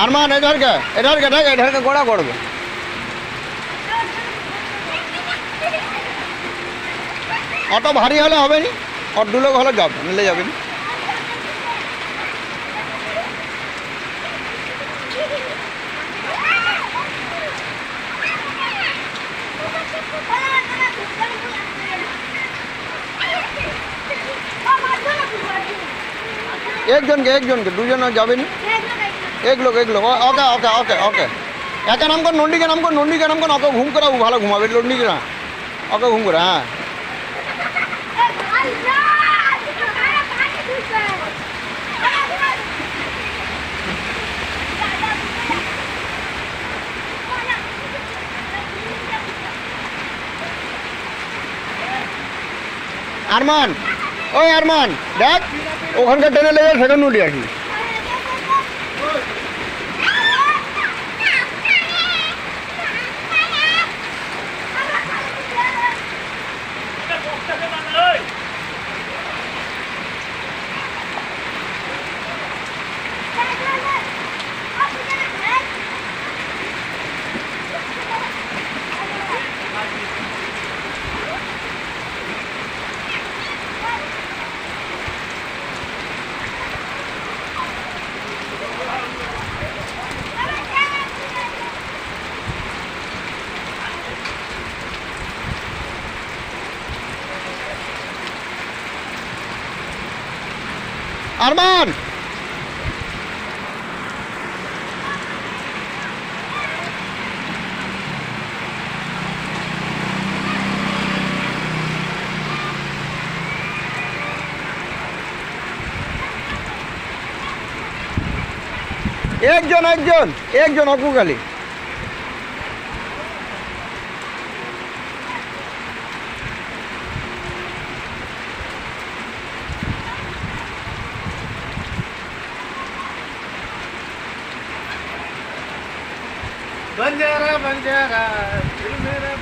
अरमान इधर के गोड़ा गोड़बे অটো ভারী হলে হবে নি আর দু লোক হলে যাবে মিলে যাবে নি একজনকে দুজন যাবে নি এক লোক ওকে ওকে ওকে ওকে একে নাম কর নন্ডিকে নাম কর ওকে ঘুম করাবো ভালো ঘুমাবে নন্ডিকে না ওকে ঘুম করে হ্যাঁ আরমান ওই আরমান দেখ ওখানকার ট্রেনে লেগে সেখানে উঠে আসি আরমান একজন অপুকালী बंजारा दिल मेरा